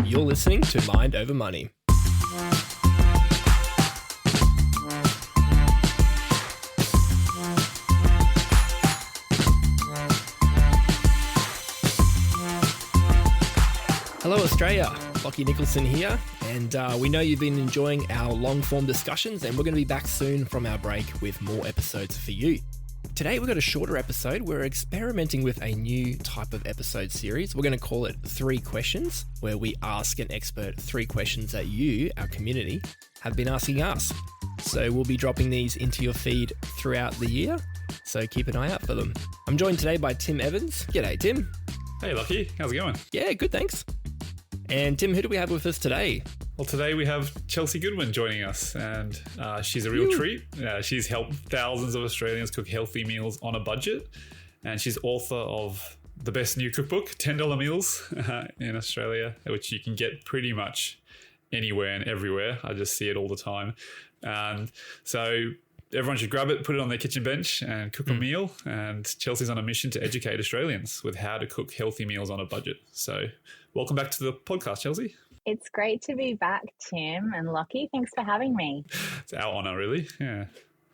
You're listening to Mind Over Money. Hello Australia, Lachlan Nicolson here, and we know you've been enjoying our long-form discussions, and we're going to be back soon from our break with more episodes for you. Today we've got a shorter episode. We're experimenting with a new type of episode series. We're going to call it 3 Questions, where we ask an expert 3 questions that you, our community, have been asking us. So we'll be dropping these into your feed throughout the year, so keep an eye out for them. I'm joined today by Tim Evans. G'day, Tim. Hey, Lucky. How's it going? Yeah, good, thanks. And Tim, who do we have with us today? Well, today we have Chelsea Goodwin joining us, and she's a real treat. She's helped thousands of Australians cook healthy meals on a budget, and she's author of the best new cookbook, $10 Meals in Australia, which you can get pretty much anywhere and everywhere. I just see it all the time. And so everyone should grab it, put it on their kitchen bench and cook a meal. And Chelsea's on a mission to educate Australians with how to cook healthy meals on a budget. So welcome back to the podcast, Chelsea. It's great to be back, Tim and Lockie. Thanks for having me. It's our honour, really. Yeah.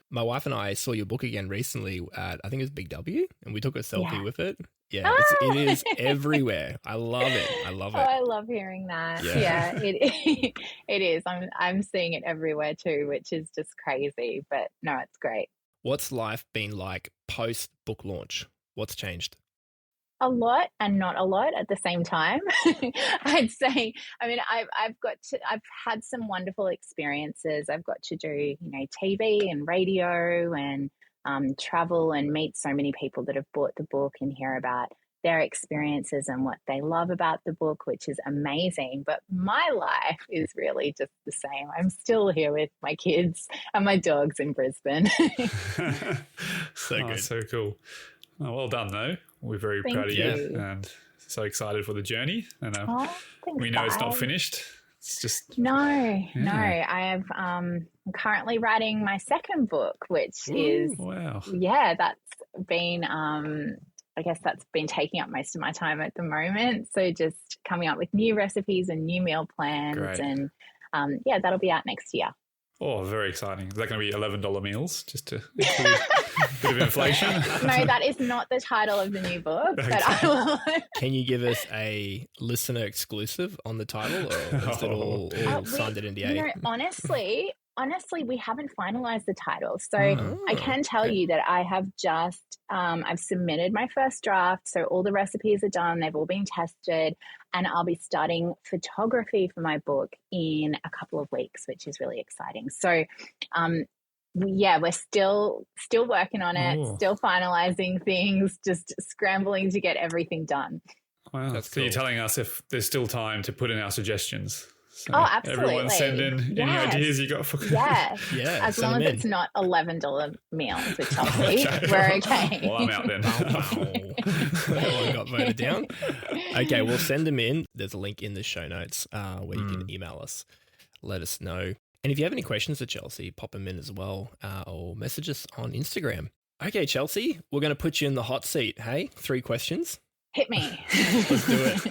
My wife and I saw your book again recently at, I think it was Big W, and we took a selfie with it. Yeah, it is everywhere. I love it. I love it. Oh, I love hearing that. Yeah, it is. I'm seeing it everywhere too, which is just crazy. But no, it's great. What's life been like post book launch? What's changed? A lot and not a lot at the same time. I'd say. I mean, I've had some wonderful experiences. I've got to do, TV and radio and travel and meet so many people that have bought the book and hear about their experiences and what they love about the book, which is amazing. But my life is really just the same. I'm still here with my kids and my dogs in Brisbane. So good. So cool. Oh, well done, though. We're very proud of you and so excited for the journey. And we know it's not finished. It's just no. I have I'm currently writing my second book, which is that's been I guess that's been taking up most of my time at the moment. So just coming up with new recipes and new meal plans, and that'll be out next year. Oh, very exciting. Is that going to be $11 meals just to include a bit of inflation? No, that is not the title of the new book. Okay. But I will. Can you give us a listener exclusive on the title, or is it all signed at NDA? Honestly, we haven't finalized the title. So I can tell you that I have just, I've submitted my first draft. So all the recipes are done. They've all been tested. And I'll be starting photography for my book in a couple of weeks, which is really exciting. So, we're still working on it, still finalizing things, just scrambling to get everything done. Wow. So you're telling us if there's still time to put in our suggestions. So absolutely. Everyone send in any ideas you got for as long as it's not $11 meals with Chelsea, we're okay. Well, I'm out then. That one got voted down. Okay, we'll send them in. There's a link in the show notes where you can email us. Let us know. And if you have any questions for Chelsea, pop them in as well or message us on Instagram. Okay, Chelsea, we're going to put you in the hot seat. Hey, 3 questions. Hit me. Let's do it.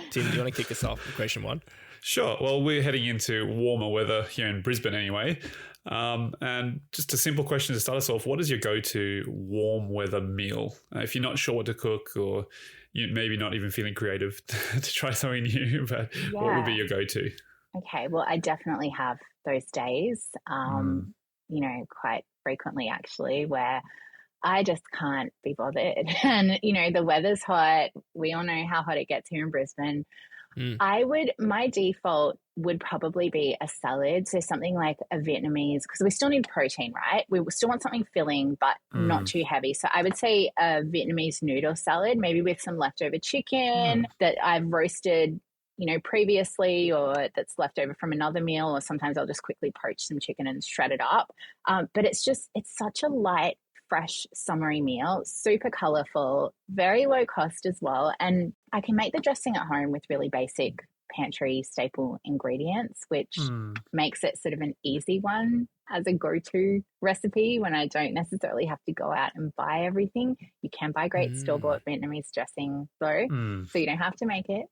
Tim, do you want to kick us off with question 1? Sure. Well, we're heading into warmer weather here in Brisbane anyway. And just a simple question to start us off. What is your go-to warm weather meal? If you're not sure what to cook, or you maybe not even feeling creative to try something new, but what would be your go-to? Okay. Well, I definitely have those days, quite frequently actually, where I just can't be bothered. And, the weather's hot. We all know how hot it gets here in Brisbane. My default would probably be a salad. So something like a Vietnamese, because we still need protein, right? We still want something filling, but not too heavy. So I would say a Vietnamese noodle salad, maybe with some leftover chicken that I've roasted, previously, or that's left over from another meal, or sometimes I'll just quickly poach some chicken and shred it up. But it's such a light, fresh, summery meal, super colourful, very low cost as well. And I can make the dressing at home with really basic pantry staple ingredients, which makes it sort of an easy one as a go-to recipe when I don't necessarily have to go out and buy everything. You can buy great store-bought Vietnamese dressing though, so you don't have to make it.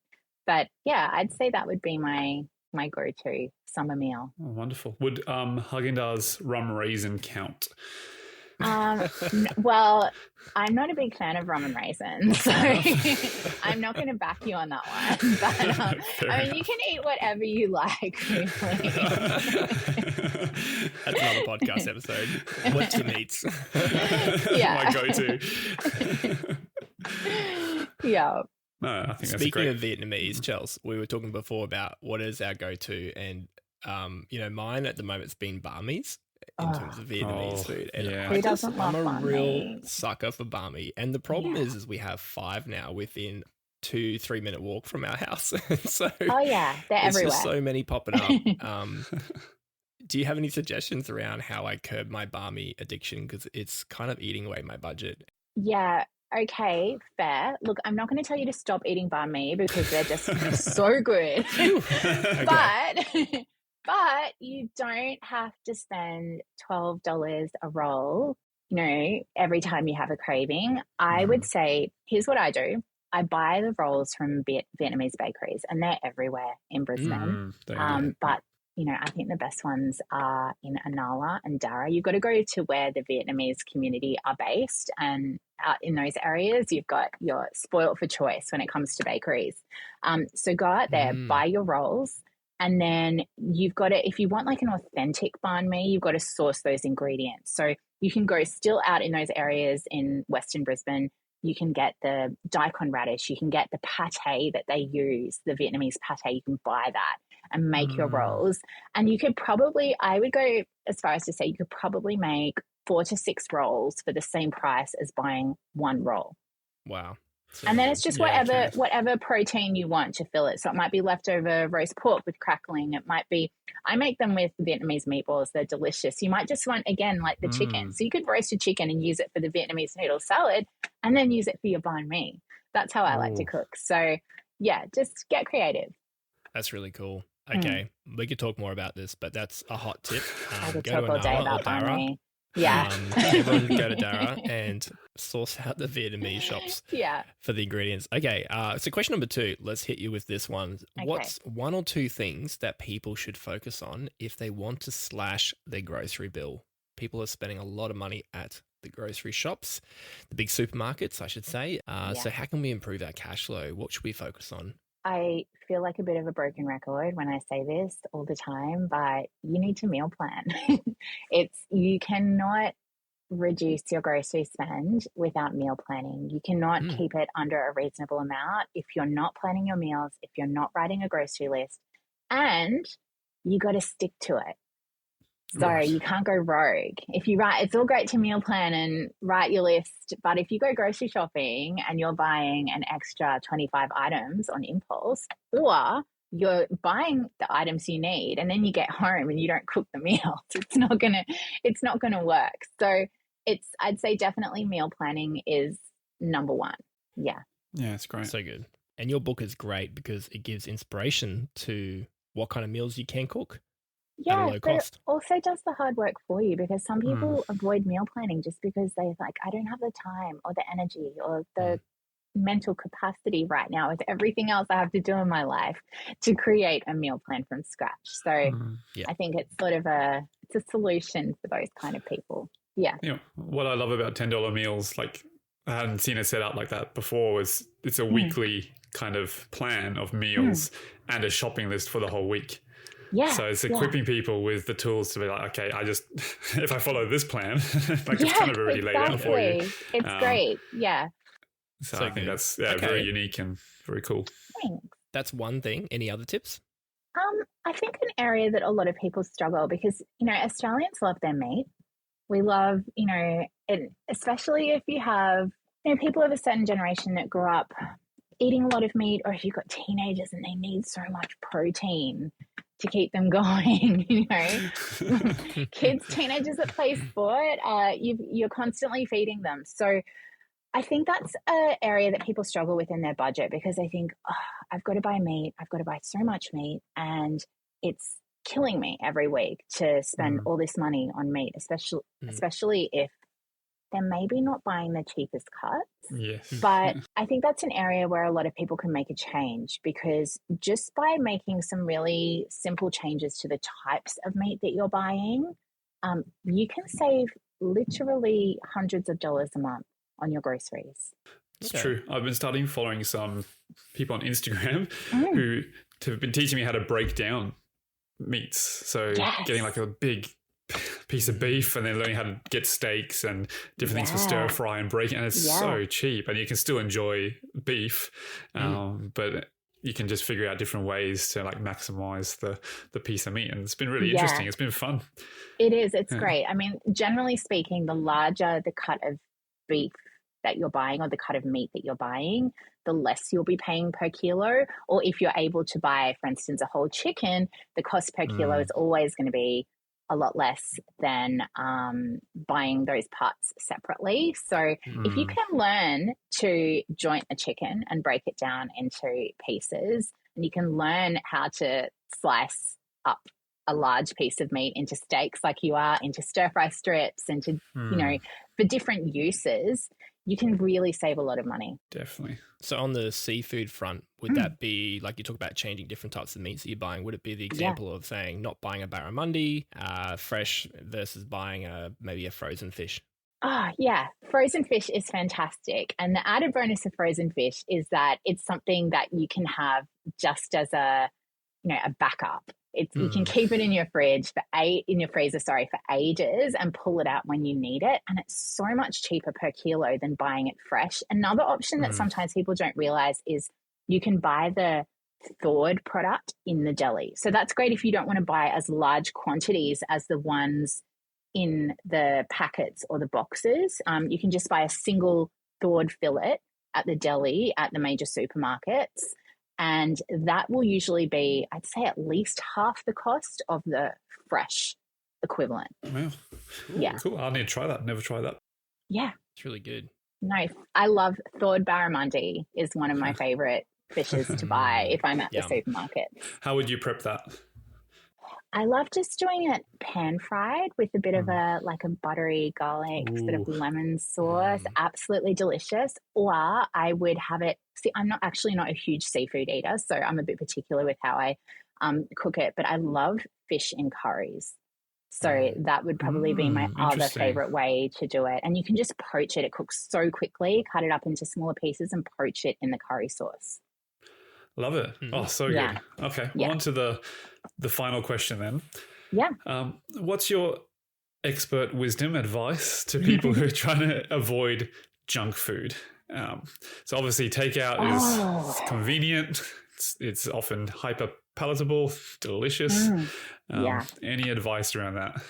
But yeah, I'd say that would be my go-to summer meal. Oh, wonderful. Would Haagen-Dazs rum raisin count? Well, I'm not a big fan of rum and raisins, so I'm not going to back you on that one. But I mean, you can eat whatever you like, really. That's another podcast episode. What's your meats? Yeah. My go-to. Yeah. No, I think Speaking that's of Vietnamese, Chels, we were talking before about what is our go-to, and mine at the moment's been banh mi's in terms of Vietnamese food. And yeah. Who doesn't love I'm a banh real mi? sucker for banh mi. And the problem is we have 5 now within 2-3 minute walk from our house. So Oh yeah, they're there's everywhere. just so many popping up. Do you have any suggestions around how I curb my banh mi addiction? Because it's kind of eating away my budget. Yeah. Okay, fair. Look, I'm not going to tell you to stop eating banh mi because they're just so good. But you don't have to spend $12 a roll, every time you have a craving. I would say, here's what I do. I buy the rolls from Vietnamese bakeries, and they're everywhere in Brisbane. But I think the best ones are in Anala and Dara. You've got to go to where the Vietnamese community are based, and out in those areas, you're spoilt for choice when it comes to bakeries. So go out there, buy your rolls, and then you've got to, if you want like an authentic banh mi, you've got to source those ingredients. So you can go still out in those areas in Western Brisbane. You can get the daikon radish, you can get the pate that they use, the Vietnamese pate. You can buy that and make your rolls. And you could probably, I would go as far as to say, you could probably make 4 to 6 rolls for the same price as buying one roll. Wow. So, and then it's just whatever protein you want to fill it. So it might be leftover roast pork with crackling. It might be, I make them with Vietnamese meatballs. They're delicious. You might just want, again, like the chicken. So you could roast a chicken and use it for the Vietnamese noodle salad and then use it for your banh mi. That's how I like to cook. So yeah, just get creative. That's really cool. Okay, we could talk more about this, but that's a hot tip. I could go talk to all day Anala about or Dara. banh mi. Yeah. Everyone go to Dara and source out the Vietnamese shops Yeah. for the ingredients. Okay, so question number 2, let's hit you with this one. Okay. What's 1 or 2 things that people should focus on if they want to slash their grocery bill? People are spending a lot of money at the grocery shops, the big supermarkets, I should say. So how can we improve our cash flow? What should we focus on? I feel like a bit of a broken record when I say this all the time, but you need to meal plan. You cannot reduce your grocery spend without meal planning. You cannot keep it under a reasonable amount if you're not planning your meals, if you're not writing a grocery list, and you got to stick to it. So you can't go rogue. If you write, it's all great to meal plan and write your list, but if you go grocery shopping and you're buying an extra 25 items on impulse, or you're buying the items you need and then you get home and you don't cook the meals, it's not gonna work. So I'd say definitely meal planning is number 1. Yeah. Yeah, it's great. So good. And your book is great because it gives inspiration to what kind of meals you can cook. Yeah, at a low cost. It also does the hard work for you, because some people avoid meal planning just because they're like, I don't have the time or the energy or the mental capacity right now with everything else I have to do in my life to create a meal plan from scratch. So I think it's sort of it's a solution for those kind of people. Yeah. What I love about $10 meals, like I hadn't seen it set out like that before, was it's a weekly kind of plan of meals and a shopping list for the whole week. Yeah. So it's equipping people with the tools to be like, okay, if I follow this plan, like it's kind of already laid out for you. It's great. Yeah. So I think that's very unique and very cool. Thanks. That's one thing. Any other tips? I think an area that a lot of people struggle, because, Australians love their meat. We love, especially if you have, people of a certain generation that grew up eating a lot of meat, or if you've got teenagers and they need so much protein to keep them going, kids, teenagers that play sport, you're constantly feeding them. So I think that's an area that people struggle with in their budget, because they think, I've got to buy meat. I've got to buy so much meat, and it's killing me every week to spend all this money on meat, especially if they're maybe not buying the cheapest cuts. Yes. But I think that's an area where a lot of people can make a change, because just by making some really simple changes to the types of meat that you're buying, you can save literally hundreds of dollars a month on your groceries. It's true. I've been starting following some people on Instagram who have been teaching me how to break down meats. So getting like a big piece of beef and then learning how to get steaks and different things for stir fry and break. And it's so cheap, and you can still enjoy beef, but you can just figure out different ways to like maximize the piece of meat. And it's been really interesting. It's been fun. It is. It's great. I mean, generally speaking, the larger the cut of beef that you're buying or the cut of meat that you're buying, the less you'll be paying per kilo. Or if you're able to buy, for instance, a whole chicken, the cost per kilo is always going to be a lot less than buying those parts separately. So if you can learn to joint a chicken and break it down into pieces, and you can learn how to slice up a large piece of meat into steaks like you are, into stir fry strips, into, you know, for different uses, you can really save a lot of money. Definitely. So on the seafood front, would that be, like you talk about changing different types of meats that you're buying, would it be the example of saying not buying a barramundi, fresh versus buying maybe a frozen fish? Oh, yeah. Frozen fish is fantastic. And the added bonus of frozen fish is that it's something that you can have just as a backup. You can keep it in your fridge for ages and pull it out when you need it. And it's so much cheaper per kilo than buying it fresh. Another option that sometimes people don't realize is you can buy the thawed product in the deli. So that's great if you don't want to buy as large quantities as the ones in the packets or the boxes. You can just buy a single thawed fillet at the deli at the major supermarkets. And that will usually be, I'd say, at least half the cost of the fresh equivalent. Wow. Cool. I need to try that. Never tried that. Yeah. It's really good. No, I love thawed barramundi is one of my favorite fishes to buy if I'm at the supermarket. How would you prep that? I love just doing it pan fried with a bit of a buttery garlic sort of lemon sauce. Absolutely delicious. Or I would have it. See, I'm not a huge seafood eater, so I'm a bit particular with how I cook it. But I love fish in curries. So that would probably be my other favorite way to do it. And you can just poach it. It cooks so quickly. Cut it up into smaller pieces and poach it in the curry sauce. Love it. Oh, so good. Okay, on to the final question then. Yeah. What's your expert wisdom advice to people who are trying to avoid junk food? So obviously takeout is convenient. It's often hyper palatable, delicious. Any advice around that?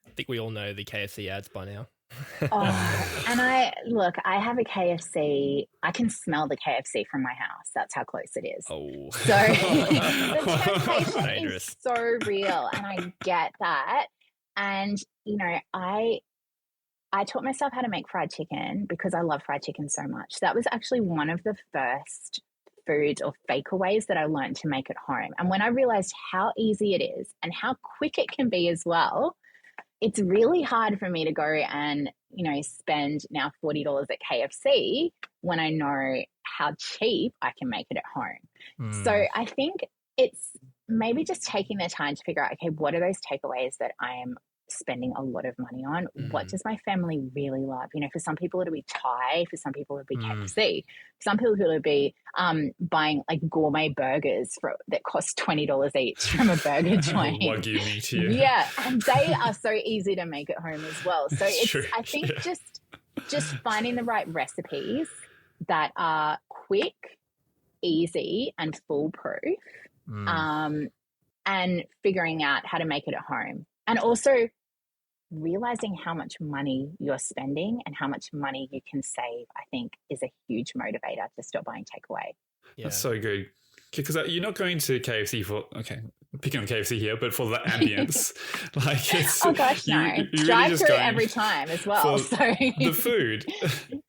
I think we all know the KFC ads by now. And I have a KFC. I can smell the KFC from my house. That's how close it is. Oh, so the temptation is so real, and I get that. And I taught myself how to make fried chicken because I love fried chicken so much. That was actually one of the first foods or fakeaways that I learned to make at home. And when I realized how easy it is and how quick it can be as well, it's really hard for me to go and, spend now $40 at KFC when I know how cheap I can make it at home. So I think it's maybe just taking the time to figure out, okay, what are those takeaways that I am spending a lot of money on? What does my family really love? For some people it'll be Thai, for some people it'll be KFC, for some people it'll be buying like gourmet burgers that cost $20 each from a burger joint. Wagyu meat, and they are so easy to make at home as well. So it's true. I think just finding the right recipes that are quick, easy, and foolproof, and figuring out how to make it at home. And also realizing how much money you're spending and how much money you can save, I think, is a huge motivator to stop buying takeaway. Yeah. That's so good. Because you're not going to KFC picking on KFC here, but for the ambience. Oh gosh, no. Drive through every time as well. For the food.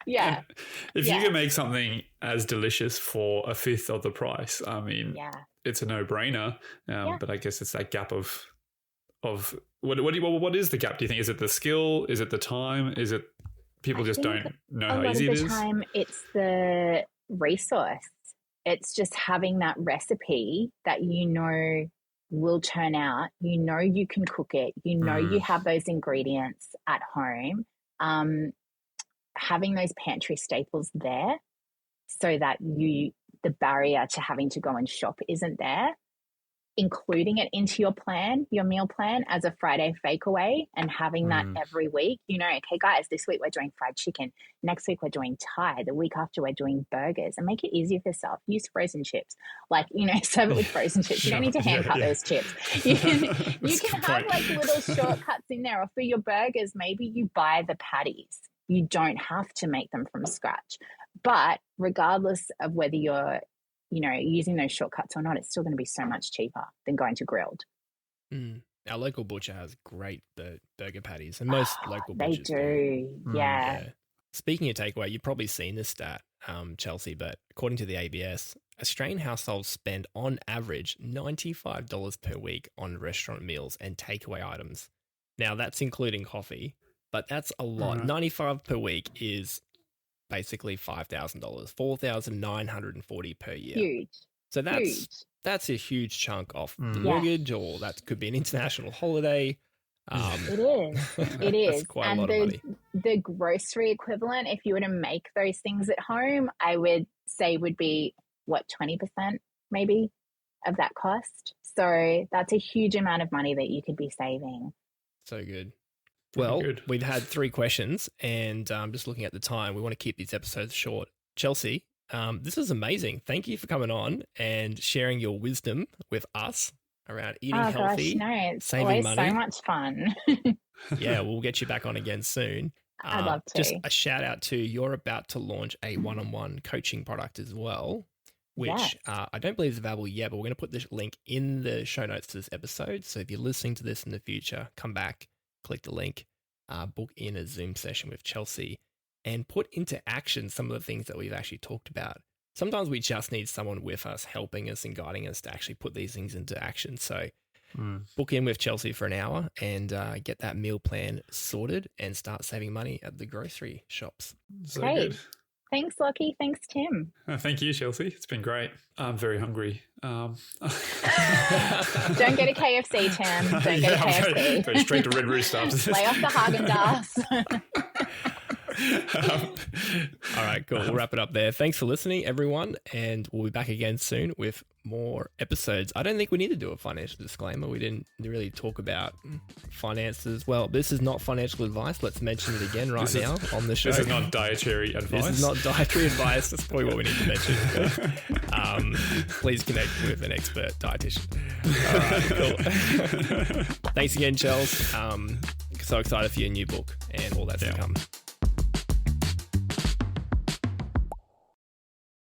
Yeah. If you can make something as delicious for a fifth of the price, I mean, it's a no-brainer. But I guess it's that gap of what is the gap? Do you think? Is it the skill? Is it the time? Is it people just don't know how easy A it lot of is. the time, it's the resource. It's just having that recipe that you know will turn out. You know you can cook it. You know you have those ingredients at home. Having those pantry staples there so that the barrier to having to go and shop isn't there. Including it into your plan, your meal plan as a Friday fake away, and having that every week. You know, okay, guys, this week we're doing fried chicken. Next week we're doing Thai. The week after we're doing burgers. And make it easier for yourself. Use frozen chips. Like, you know, serve it with frozen chips. You don't need to hand cut those chips. You can have like little shortcuts in there. Or for your burgers, maybe you buy the patties. You don't have to make them from scratch. But regardless of whether you're using those shortcuts or not, it's still going to be so much cheaper than going to grilled. Our local butcher has great burger patties, and most local they butchers do. Yeah. Speaking of takeaway, you've probably seen this stat, Chelsea, but according to the ABS, Australian households spend on average $95 per week on restaurant meals and takeaway items. Now, that's including coffee, but that's a lot. $95 per week is basically $5,000, $4,940 per year. Huge. So that's a huge chunk off the mortgage, or that could be an international holiday. It is. That's quite a lot of money. The grocery equivalent, if you were to make those things at home, I would say would be 20% maybe of that cost. So that's a huge amount of money that you could be saving. So good. Well, we've had 3 questions, and just looking at the time, we want to keep these episodes short. Chelsea, this is amazing. Thank you for coming on and sharing your wisdom with us around eating healthy, saving money. So much fun. Yeah, we'll get you back on again soon. I'd love to. Just a shout out to, you're about to launch a one-on-one coaching product as well, which I don't believe is available yet, but we're going to put the link in the show notes to this episode. So if you're listening to this in the future, come back, click the link, book in a Zoom session with Chelsea, and put into action some of the things that we've actually talked about. Sometimes we just need someone with us, helping us and guiding us to actually put these things into action. So book in with Chelsea for an hour and get that meal plan sorted and start saving money at the grocery shops. So Great. good. Thanks, Lockie. Thanks, Tim. Thank you, Chelsea. It's been great. I'm very hungry. Don't get a KFC, Tim. Don't get a KFC. Go straight to Red Rooster. Lay off the Haagen-Dazs. All right, cool. We'll wrap it up there. Thanks for listening, everyone, and we'll be back again soon with more episodes. I don't think we need to do a financial disclaimer. We didn't really talk about finances. Well, this is not financial advice. Let's mention it again now on the show. This is not dietary advice. This is not dietary advice. That's probably what we need to mention. But, please connect with an expert dietitian. All right, cool. Thanks again, Chels. So excited for your new book and all that's to come.